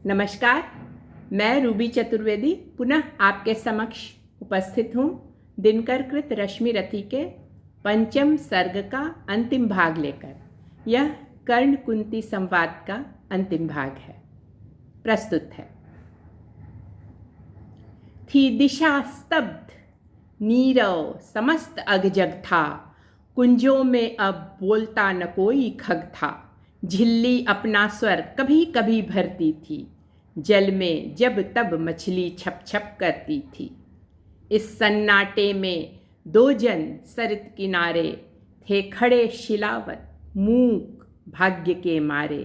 नमस्कार। मैं रूबी चतुर्वेदी पुनः आपके समक्ष उपस्थित हूँ दिनकर कृत रश्मि रथी के पंचम सर्ग का अंतिम भाग लेकर। यह कर्ण कुंती संवाद का अंतिम भाग है। प्रस्तुत है। थी दिशा स्तब्ध, नीरव समस्त अगजग था। कुंजों में अब बोलता न कोई खग था। झिल्ली अपना स्वर कभी कभी भरती थी। जल में जब तब मछली छप छप करती थी। इस सन्नाटे में दो जन सरित किनारे थे खड़े, शिलावत मूक भाग्य के मारे।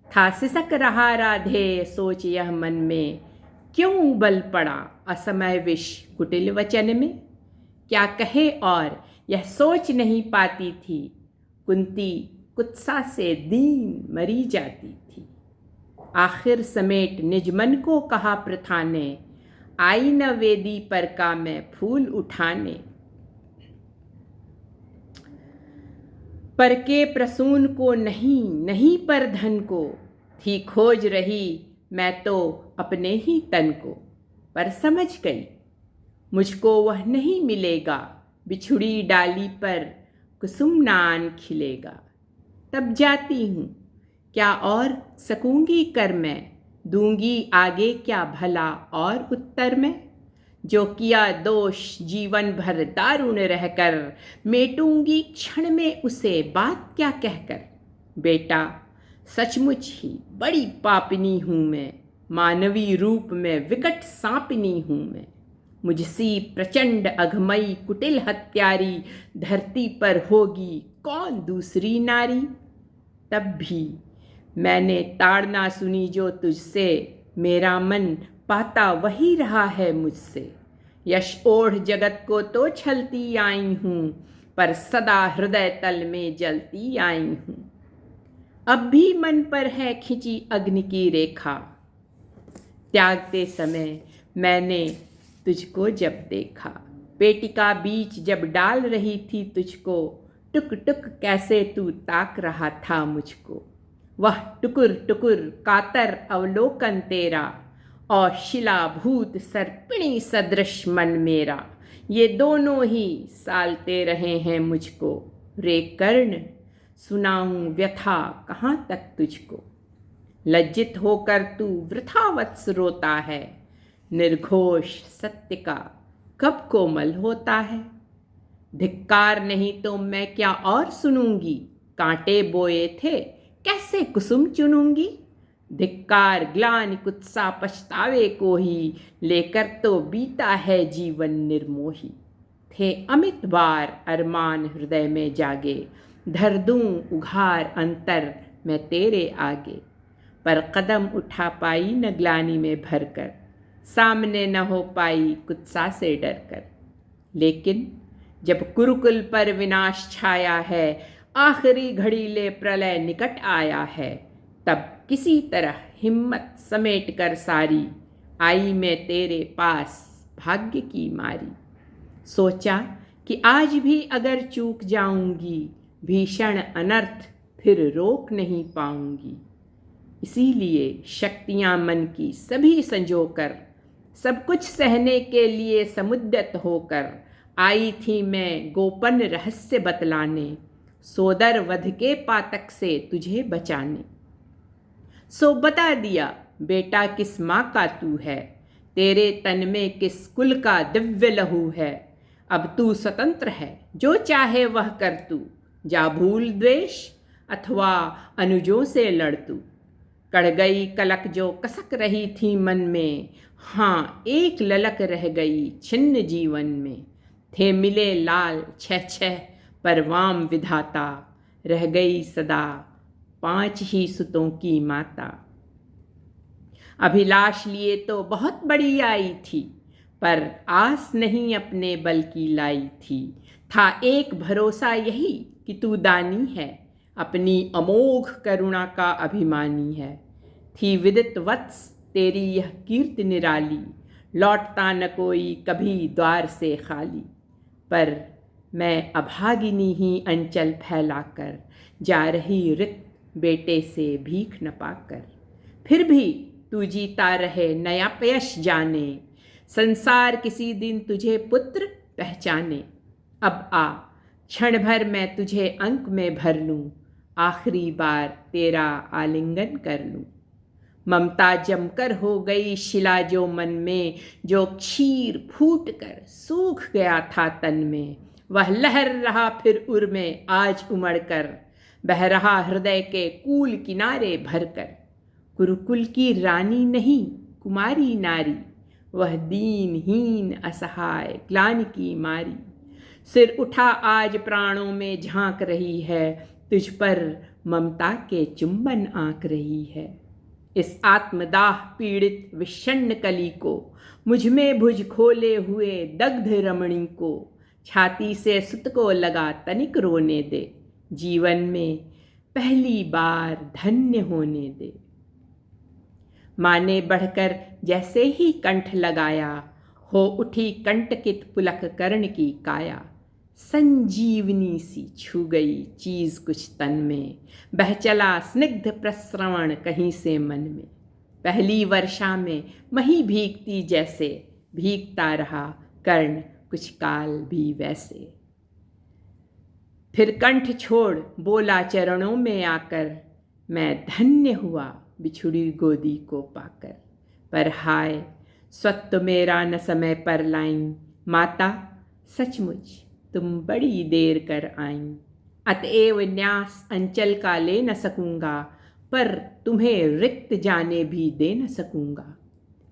था सिसक रहा राधे सोच यह मन में, क्यों उबल पड़ा असमय विष कुटिल वचन में। क्या कहे और यह सोच नहीं पाती थी। कुंती कुत्सा से दीन मरी जाती थी। आखिर समेट निज मन को कहा प्रथा ने, आई न वेदी पर का मैं फूल उठाने। पर के प्रसून को नहीं पर धन को, थी खोज रही मैं तो अपने ही तन को। पर समझ गई मुझको वह नहीं मिलेगा, बिछुड़ी डाली पर कुसुम नान खिलेगा। तब जाती हूँ क्या और सकूंगी कर मैं, दूंगी आगे क्या भला और उत्तर में। जो किया दोष जीवन भर दारुण रहकर, मेटूंगी क्षण में उसे बात क्या कहकर। बेटा सचमुच ही बड़ी पापिनी हूँ मैं, मानवी रूप में विकट सांपिनी हूँ मैं। मुझसी प्रचंड अघमई कुटिल हत्यारी, धरती पर होगी कौन दूसरी नारी। तब भी मैंने ताड़ना सुनी जो तुझसे, मेरा मन पाता वही रहा है मुझसे। यश ओढ़ जगत को तो छलती आई हूँ, पर सदा हृदय तल में जलती आई हूँ। अब भी मन पर है खिंची अग्नि की रेखा, त्यागते समय मैंने तुझको जब देखा। पेटिका बीच जब डाल रही थी तुझको, टुक टुक कैसे तू ताक रहा था मुझको। वह टुकुर टुकुर कातर अवलोकन तेरा, और शिलाभूत सर्पिणी सदृश मन मेरा। ये दोनों ही सालते रहे हैं मुझको। रे कर्ण सुनाऊं व्यथा कहाँ तक तुझको। लज्जित होकर तू वृथा वत्स रोता है, निर्घोष सत्य का कब कोमल होता है। धिक्कार नहीं तो मैं क्या और सुनूंगी, कांटे बोए थे कैसे कुसुम चुनूंगी। धिक्कार ग्लानि कुत्सा पछतावे को ही, लेकर तो बीता है जीवन निर्मोही। थे अमित बार अरमान हृदय में जागे, धर दूं उघार अंतर मैं तेरे आगे। पर कदम उठा पाई न ग्लानि में भरकर, सामने न हो पाई कुत्सा से डरकर। लेकिन जब कुरुकुल पर विनाश छाया है, आखिरी घड़ी ले प्रलय निकट आया है, तब किसी तरह हिम्मत समेट कर सारी, आई मैं तेरे पास भाग्य की मारी। सोचा कि आज भी अगर चूक जाऊंगी, भीषण अनर्थ फिर रोक नहीं पाऊंगी। इसीलिए शक्तियां मन की सभी संजोकर, सब कुछ सहने के लिए समुद्यत होकर, आई थी मैं गोपन रहस्य बतलाने, सोदर वध के पातक से तुझे बचाने। सो बता दिया बेटा किस माँ का तू है, तेरे तन में किस कुल का दिव्य लहू है। अब तू स्वतंत्र है, जो चाहे वह कर तू, जा भूल द्वेष अथवा अनुजों से लड़ तू। कढ़ गई कलक जो कसक रही थी मन में, हाँ एक ललक रह गई छिन्न जीवन में। थे मिले लाल छह छह पर वाम विधाता, रह गई सदा 5 ही सुतों की माता। अभिलाष लिए तो बहुत बड़ी आई थी, पर आस नहीं अपने बल की लाई थी। था एक भरोसा यही कि तू दानी है, अपनी अमोघ करुणा का अभिमानी है। थी विदित वत्स तेरी यह कीर्ति निराली, लौटता न कोई कभी द्वार से खाली। पर मैं अभागिनी ही अंचल फैलाकर, जा रही रिक्त बेटे से भीख न पाकर। फिर भी तू जीता रहे नया पयश जाने, संसार किसी दिन तुझे पुत्र पहचाने। अब आ क्षण भर मैं तुझे अंक में भर लूं, आखिरी बार तेरा आलिंगन कर लूं। ममता जमकर हो गई शिला जो मन में, जो क्षीर फूट कर सूख गया था तन में, वह लहर रहा फिर उर में आज उमड़ कर, बह रहा हृदय के कूल किनारे भरकर। कुरुकुल की रानी नहीं कुमारी नारी, वह दीनहीन असहाय ग्लानि की मारी, सिर उठा आज प्राणों में झांक रही है, तुझ पर ममता के चुंबन आंक रही है। इस आत्मदाह पीड़ित विषण्ण कली को, मुझ में भुज खोले हुए दग्ध रमणी को, छाती से सुत को लगा तनिक रोने दे, जीवन में पहली बार धन्य होने दे। माँ ने बढ़कर जैसे ही कंठ लगाया, हो उठी कंटकित पुलक कर्ण की काया, संजीवनी सी छू गई चीज कुछ तन में, बह चला स्निग्ध प्रस्रवण कहीं से मन में। पहली वर्षा में मही भीगती जैसे, भीगता रहा कर्ण कुछ काल भी वैसे। फिर कंठ छोड़ बोला चरणों में आकर, मैं धन्य हुआ बिछुड़ी गोदी को पाकर। पर हाय स्वत्व मेरा न समय पर लाईं, माता सचमुच तुम बड़ी देर कर आईं। अतएव न्यास अंचल का ले न सकूंगा, पर तुम्हें रिक्त जाने भी दे न सकूंगा।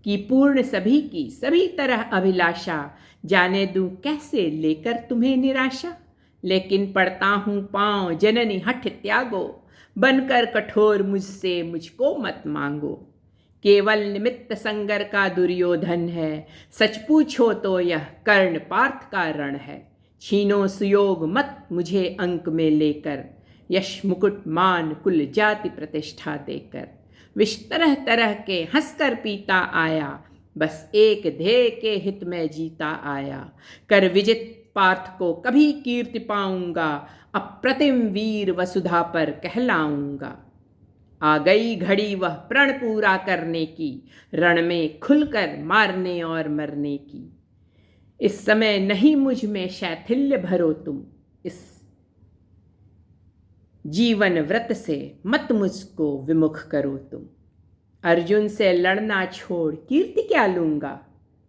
कि पूर्ण सभी की सभी तरह अभिलाषा, जाने दूं कैसे लेकर तुम्हें निराशा। लेकिन पड़ता हूँ पाँव जननी हठ त्यागो, बनकर कठोर मुझसे मुझको मत मांगो। केवल निमित्त संगर का दुर्योधन है, सच पूछो तो यह कर्ण पार्थ का रण है। छीनो सुयोग मत मुझे अंक में लेकर, यश मुकुट मान कुल जाति प्रतिष्ठा देकर। विष तरह तरह के हंसकर पीता आया, बस एक ध्येय के हित में जीता आया। कर विजित पार्थ को कभी कीर्ति पाऊंगा, अप्रतिम वीर वसुधा पर कहलाऊंगा। आ गई घड़ी वह प्रण पूरा करने की, रण में खुलकर मारने और मरने की। इस समय नहीं मुझ में शैथिल्य भरो तुम, इस जीवन व्रत से मत मुझको विमुख करो तुम। अर्जुन से लड़ना छोड़ कीर्ति क्या लूंगा,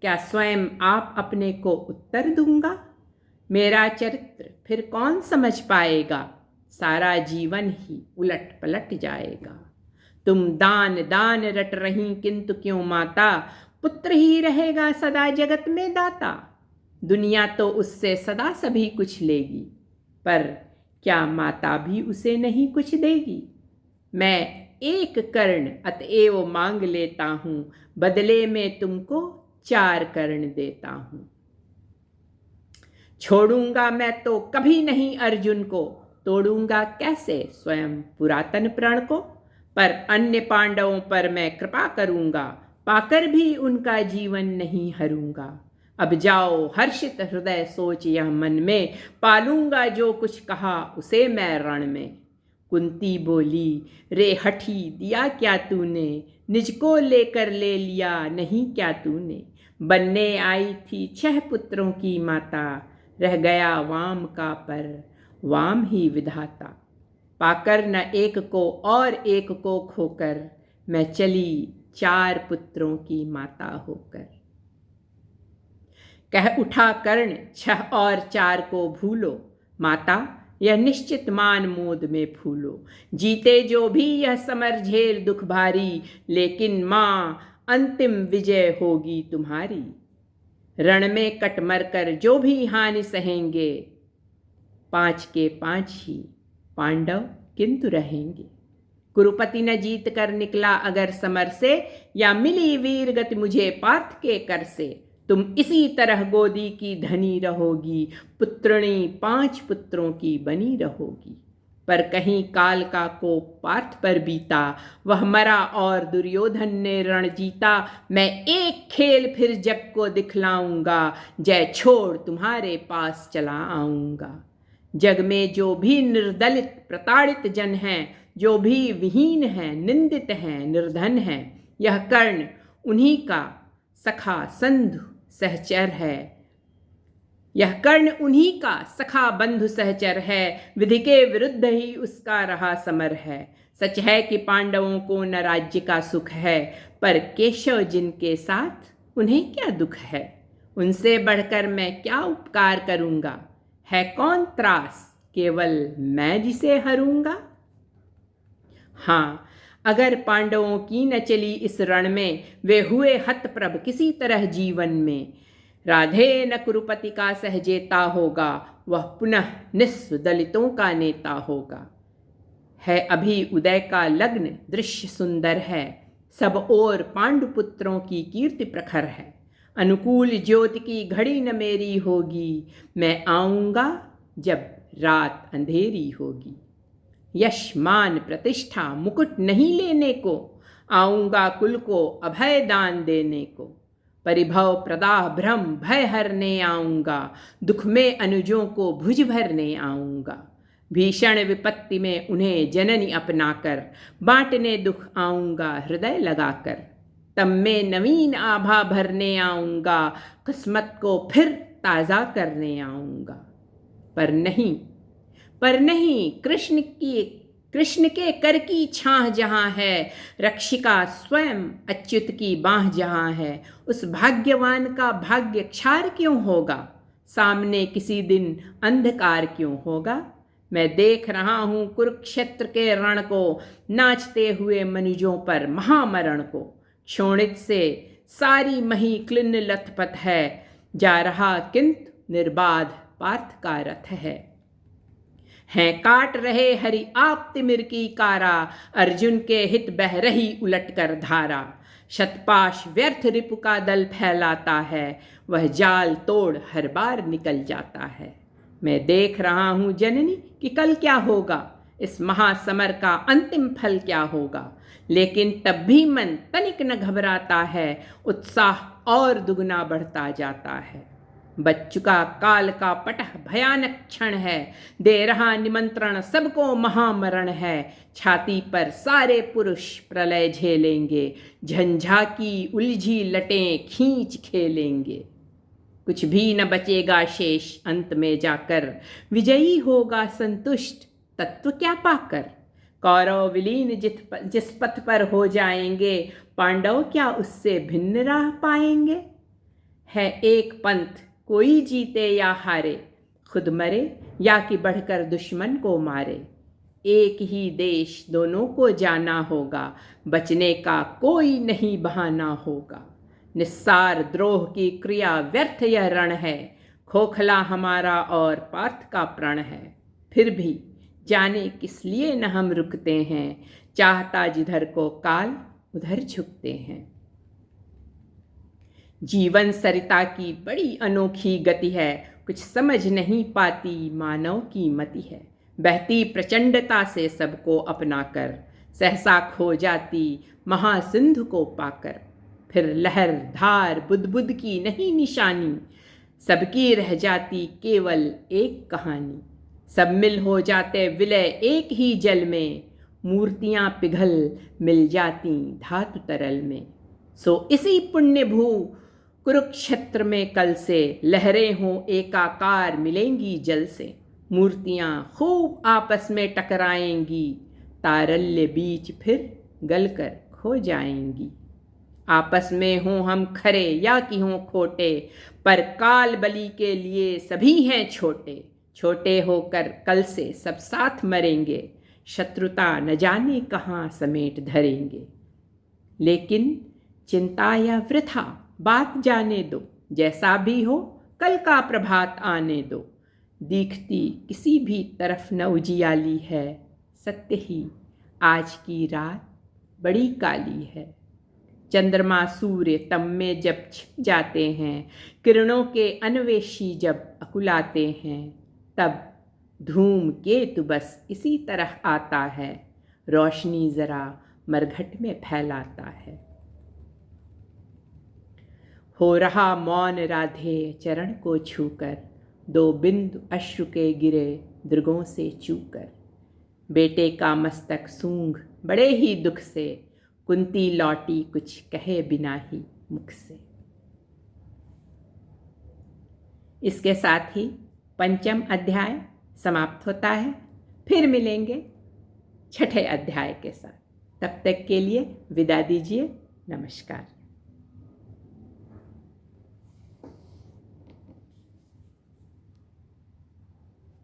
क्या स्वयं आप अपने को उत्तर दूंगा। मेरा चरित्र फिर कौन समझ पाएगा, सारा जीवन ही उलट पलट जाएगा। तुम दान दान रट रही किंतु क्यों माता, पुत्र ही रहेगा सदा जगत में दाता। दुनिया तो उससे सदा सभी कुछ लेगी, पर क्या माता भी उसे नहीं कुछ देगी। मैं एक कर्ण अतएव मांग लेता हूँ, बदले में तुमको 4 कर्ण देता हूँ। छोड़ूंगा मैं तो कभी नहीं अर्जुन को, तोड़ूंगा कैसे स्वयं पुरातन प्रण को। पर अन्य पांडवों पर मैं कृपा करूंगा, पाकर भी उनका जीवन नहीं हरूंगा। अब जाओ हर्षित हृदय सोच यह मन में, पालूंगा जो कुछ कहा उसे मैं रण में। कुंती बोली रे हठी दिया क्या तूने, निज को लेकर ले लिया नहीं क्या तूने। बनने आई थी 6 पुत्रों की माता, रह गया वाम का पर वाम ही विधाता। पाकर न एक को और एक को खोकर, मैं चली 4 पुत्रों की माता होकर। कह उठा कर्ण 6 और 4 को भूलो, माता यह निश्चित मान मोद में फूलो। जीते जो भी यह समर झेल दुख भारी, लेकिन माँ अंतिम विजय होगी तुम्हारी। रण में कट मर कर जो भी हानि सहेंगे, 5 के 5 ही पांडव किंतु रहेंगे। कुरुपति न जीत कर निकला अगर समर से, या मिली वीर गति मुझे पार्थ के कर से। तुम इसी तरह गोदी की धनी रहोगी, पुत्रणी 5 पुत्रों की बनी रहोगी। पर कहीं काल का कोप पार्थ पर बीता, वह मरा और दुर्योधन ने रण जीता। मैं एक खेल फिर जग को दिखलाऊंगा, जय छोड़ तुम्हारे पास चला आऊंगा। जग में जो भी निर्दलित प्रताड़ित जन हैं, जो भी विहीन हैं, निंदित हैं, निर्धन हैं, यह कर्ण उन्हीं का सखा संधु सहचर है। यह कर्ण उन्हीं का सखा बंधु सहचर है, विधि के विरुद्ध ही उसका रहा समर है। सच है कि पांडवों को न राज्य का सुख है, पर केशव जिनके साथ उन्हें क्या दुख है। उनसे बढ़कर मैं क्या उपकार करूंगा, है कौन त्रास केवल मैं जिसे हरूंगा। हाँ, अगर पांडवों की न चली इस रण में, वे हुए हतप्रभ किसी तरह जीवन में। राधे न कुरुपति का सहजेता होगा, वह पुनः निस्व दलितों का नेता होगा। है अभी उदय का लग्न दृश्य सुंदर है, सब ओर पांडुपुत्रों की कीर्ति प्रखर है। अनुकूल ज्योति की घड़ी न मेरी होगी, मैं आऊँगा जब रात अंधेरी होगी। यश मान प्रतिष्ठा मुकुट नहीं लेने को, आऊँगा कुल को अभय दान देने को। परिभव प्रदाह भ्रम भय हरने आऊँगा, दुख में अनुजों को भुज भरने आऊँगा। भीषण विपत्ति में उन्हें जननी अपनाकर, बांटने दुख आऊँगा हृदय लगाकर। तब में नवीन आभा भरने आऊँगा, किस्मत को फिर ताज़ा करने आऊँगा। पर नहीं कृष्ण के कर की छाह जहाँ है, रक्षिका स्वयं अच्युत की बाह जहाँ है, उस भाग्यवान का भाग्य क्षार क्यों होगा, सामने किसी दिन अंधकार क्यों होगा। मैं देख रहा हूँ कुरुक्षेत्र के रण को, नाचते हुए मनुजों पर महामरण को। क्षोणित से सारी मही क्लिन्न लथपथ है, जा रहा किंतु निर्बाध पार्थ का रथ है। हैं काट रहे हरि आप तिमिर की कारा, अर्जुन के हित बह रही उलट कर धारा। शतपाश व्यर्थ रिपु का दल फैलाता है, वह जाल तोड़ हर बार निकल जाता है। मैं देख रहा हूँ जननी कि कल क्या होगा, इस महासमर का अंतिम फल क्या होगा। लेकिन तब भी मन तनिक न घबराता है, उत्साह और दुगना बढ़ता जाता है। बच चुका काल का पटह भयानक क्षण है, दे रहा निमंत्रण सबको महामरण है। छाती पर सारे पुरुष प्रलय झेलेंगे, झंझा की उलझी लटें खींच खेलेंगे। कुछ भी न बचेगा शेष अंत में जाकर, विजयी होगा संतुष्ट तत्व क्या पाकर। कौरव विलीन जिस पथ पर हो जाएंगे, पांडव क्या उससे भिन्न राह पाएंगे। है एक पंथ कोई जीते या हारे, खुद मरे या कि बढ़कर दुश्मन को मारे। एक ही देश दोनों को जाना होगा, बचने का कोई नहीं बहाना होगा। निस्सार द्रोह की क्रिया व्यर्थ यह रण है, खोखला हमारा और पार्थ का प्रण है। फिर भी जाने किस लिए न हम रुकते हैं, चाहता जिधर को काल उधर झुकते हैं। जीवन सरिता की बड़ी अनोखी गति है, कुछ समझ नहीं पाती मानव की मति है। बहती प्रचंडता से सबको अपनाकर, सहसा खो जाती महासिंधु को पाकर। फिर लहर धार बुदबुद की नहीं निशानी, सबकी रह जाती केवल एक कहानी। सब मिल हो जाते विलय एक ही जल में, मूर्तियाँ पिघल मिल जाती धातु तरल में। सो इसी पुण्य भू कुरुक्षेत्र में कल से, लहरें हों एकाकार मिलेंगी जल से। मूर्तियाँ खूब आपस में टकराएंगी, तारल्य बीच फिर गलकर खो जाएंगी। आपस में हों हम खरे या कि हों खोटे, पर काल बलि के लिए सभी हैं छोटे। छोटे होकर कल से सब साथ मरेंगे, शत्रुता न जाने कहाँ समेट धरेंगे। लेकिन चिंता या वृथा बात जाने दो, जैसा भी हो कल का प्रभात आने दो। दिखती किसी भी तरफ न उजियाली है, सत्य ही आज की रात बड़ी काली है। चंद्रमा सूर्य तम में जब छिप जाते हैं, किरणों के अन्वेषी जब अकुलाते हैं, तब धूम केतु बस इसी तरह आता है, रोशनी जरा मरघट में फैलाता है। हो रहा मौन राधे चरण को छूकर, दो बिंदु अश्रु के गिरे दृगों से चूकर। बेटे का मस्तक सूंघ बड़े ही दुख से, कुंती लौटी कुछ कहे बिना ही मुख से। इसके साथ ही पंचम अध्याय समाप्त होता है। फिर मिलेंगे छठे अध्याय के साथ। तब तक के लिए विदा दीजिए। नमस्कार।